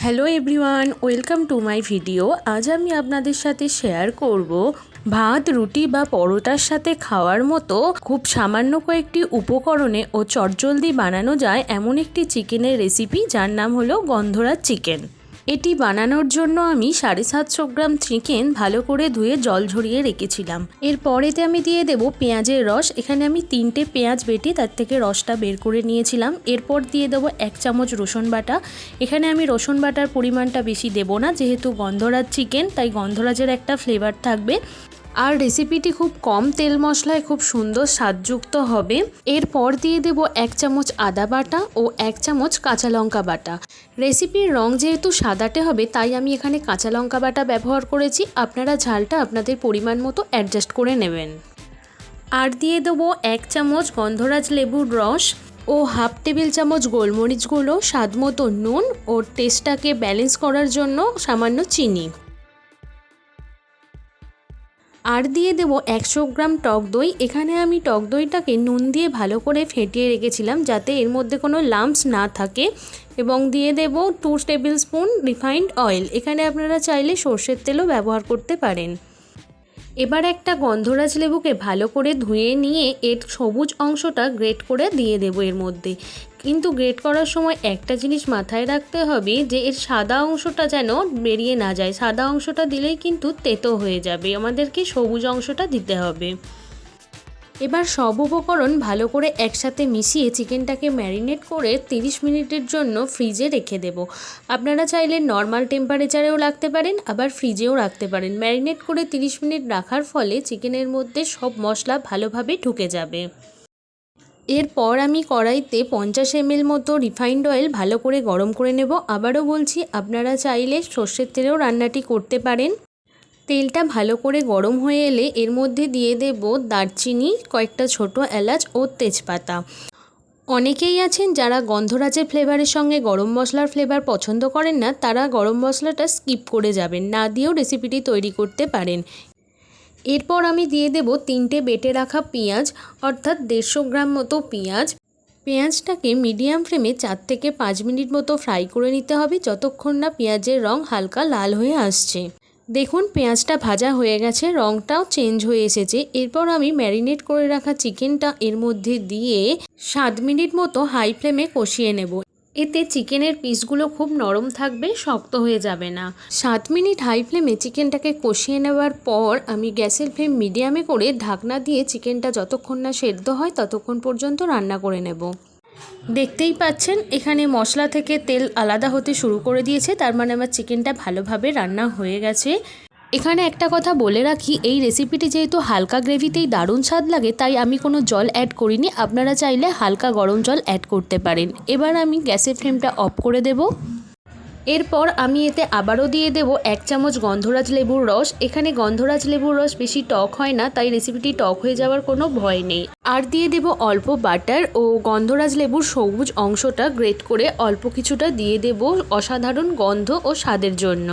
Hello everyone, welcome to my video. আজ আমি আপনাদের সাথে শেয়ার করব ভাত, রুটি বা পরোটার সাথে খাওয়ার মতো খুব সামান্য কয়েকটি উপকরণে ও চটজলদি বানানো যায় এমন একটি চিকেনের রেসিপি, যার নাম হলো গন্ধরাজ চিকেন। এটি বানানোর জন্য আমি 750 গ্রাম চিকেন ভালো করে ধুয়ে জল ঝরিয়ে রেখেছিলাম। এরপর এতে আমি দিয়ে দেব পেঁয়াজের রস। এখানে আমি 3টে পেঁয়াজ বেটে তার থেকে রসটা বের করে নিয়েছিলাম। এরপর দিয়ে দেবো 1 চামচ রসুন বাটা। এখানে আমি রসুন বাটার পরিমাণটা বেশি দেব না, যেহেতু গন্ধরাজ চিকেন তাই গন্ধরাজের একটা ফ্লেভার থাকবে। আর রেসিপিটি খুব কম তেল মশলায় খুব সুন্দর স্বাদযুক্ত হবে। এরপর দিয়ে দেব 1 চামচ আদা বাটা ও 1 চামচ কাঁচা লঙ্কা বাটা। রেসিপির রং যেহেতু সাদাটে হবে তাই আমি এখানে কাঁচা লঙ্কা বাটা ব্যবহার করেছি। আপনারা ঝালটা আপনাদের পরিমাণ মতো অ্যাডজাস্ট করে নেবেন। আর দিয়ে দেবো 1 চামচ গন্ধরাজ লেবুর রস ও হাফ টেবিল চামচ গোলমরিচ গুঁড়ো, স্বাদ মতো নুন ও টেস্টটাকে ব্যালেন্স করার জন্য সামান্য চিনি। আর দিয়ে দেবো 100 গ্রাম টক দই। এখানে আমি টক দইটাকে নুন দিয়ে ভালো করে ফেটিয়ে রেখেছিলাম যাতে এর মধ্যে কোনো লাম্পস না থাকে। এবং দিয়ে দেব 2 টেবিল স্পুন রিফাইন্ড অয়েল। এখানে আপনারা চাইলে সর্ষের তেলও ব্যবহার করতে পারেন। এবার একটা গন্ধরাজ লেবুকে ভালো করে ধুয়ে নিয়ে এর সবুজ অংশটা গ্রেট করে দিয়ে দেবো এর মধ্যে। কিন্তু গ্রেট করার সময় একটা জিনিস মাথায় রাখতে হবে যে এর সাদা অংশটা যেন বেরিয়ে না যায়। সাদা অংশটা দিলেই কিন্তু তেতো হয়ে যাবে, আমাদেরকে সবুজ অংশটা দিতে হবে। এবার সব উপকরণ ভালো করে একসাথে মিশিয়ে চিকেনটাকে ম্যারিনেট করে 30 মিনিটের জন্য ফ্রিজে রেখে দেব। আপনারা চাইলে নর্মাল টেম্পারেচারেও রাখতে পারেন, আবার ফ্রিজেও রাখতে পারেন। ম্যারিনেট করে 30 মিনিট রাখার ফলে চিকেনের মধ্যে সব মশলা ভালোভাবে ঢুকে যাবে। এরপর আমি কড়াইতে 50 ml মতো রিফাইন্ড অয়েল ভালো করে গরম করে নেব। আবারও বলছি, আপনারা চাইলে সর্ষের তেলেও রান্নাটি করতে পারেন। তেলটা ভালো করে গরম হয়ে এলে এর মধ্যে দিয়ে দেব দারচিনি, কয়েকটা ছোট এলাচ ও তেজপাতা। অনেকেই আছেন যারা গন্ধরাজের ফ্লেভারের সঙ্গে গরম মশলার ফ্লেভার পছন্দ করেন না, তারা গরম মশলাটা স্কিপ করে যাবেন, না দিয়েও রেসিপিটি তৈরি করতে পারেন। এরপর আমি দিয়ে দেব 3টে বেটে রাখা পেঁয়াজ, অর্থাৎ 150 গ্রাম মতো পেঁয়াজ। পেঁয়াজটাকে মিডিয়াম ফ্লেমে 4 থেকে 5 মিনিট মতো ফ্রাই করে নিতে হবে, যতক্ষণ না পেঁয়াজের রং হালকা লাল হয়ে আসছে। দেখুন পেঁয়াজটা ভাজা হয়ে গেছে, রংটাও চেঞ্জ হয়ে এসেছে। এরপর আমি ম্যারিনেট করে রাখা চিকেনটা এর মধ্যে দিয়ে 7 মিনিট মতো হাই ফ্লেমে কষিয়ে নেব। এতে চিকেনের পিসগুলো খুব নরম থাকবে, শক্ত হয়ে যাবে না। 7 মিনিট হাই ফ্লেমে চিকেনটাকে কষিয়ে নেওয়ার পর আমি গ্যাসের ফ্লেম মিডিয়ামে করে ঢাকনা দিয়ে চিকেনটা যতক্ষণ না সেদ্ধ হয় ততক্ষণ পর্যন্ত রান্না করে নেব। দেখতেই পাচ্ছেন এখানে মশলা থেকে তেল আলাদা হতে শুরু করে দিয়েছে, তার মানে আমার চিকেনটা ভালোভাবে রান্না হয়ে গেছে। এখানে একটা কথা বলে রাখি, এই রেসিপিটি যেহেতু হালকা গ্রেভিতেই দারুণ স্বাদ লাগে তাই আমি কোনো জল অ্যাড করিনি। আপনারা চাইলে হালকা গরম জল অ্যাড করতে পারেন। এবার আমি গ্যাসের ফ্লেমটা অফ করে দেব। এরপর আমি এতে আবারও দিয়ে দেব 1 চামচ গন্ধরাজ লেবুর রস। এখানে গন্ধরাজ লেবুর রস বেশি টক হয় না, তাই রেসিপিটি টক হয়ে যাওয়ার কোনো ভয় নেই। আর দিয়ে দেব অল্প বাটার ও গন্ধরাজ লেবুর সবুজ অংশটা গ্রেট করে অল্প কিছুটা দিয়ে দেব অসাধারণ গন্ধ ও স্বাদের জন্য।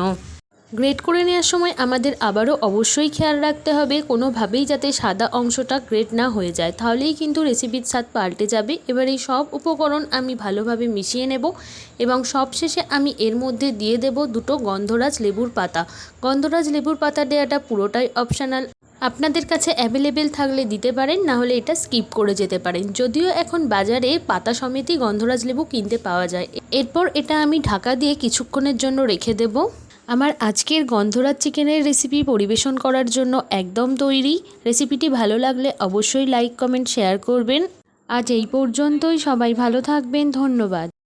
গ্রেট করে নেওয়ার সময় আমাদের আবারও অবশ্যই খেয়াল রাখতে হবে কোনোভাবেই যাতে সাদা অংশটা গ্রেট না হয়ে যায়, তাহলেই কিন্তু রেসিপির স্বাদ পাল্টে যাবে। এবার এই সব উপকরণ আমি ভালোভাবে মিশিয়ে নেব এবং সবশেষে আমি এর মধ্যে দিয়ে দেব 2টো গন্ধরাজ লেবুর পাতা। গন্ধরাজ লেবুর পাতা দেওয়াটা পুরোটাই অপশনাল, আপনাদের কাছে অ্যাভেলেবেল থাকলে দিতে পারেন, না হলে এটা স্কিপ করে যেতে পারেন। যদিও এখন বাজারে পাতা সমেতই গন্ধরাজ লেবু কিনতে পাওয়া যায়। এরপর এটা আমি ঢাকা দিয়ে কিছুক্ষণের জন্য রেখে দেব। আমার আজকের গন্ধরাজ চিকেনের রেসিপি পরিবেশন করার জন্য একদম তৈরি। রেসিপিটি ভালো লাগলে অবশ্যই লাইক, কমেন্ট, শেয়ার করবেন। আজ এই পর্যন্তই। সবাই ভালো থাকবেন। ধন্যবাদ।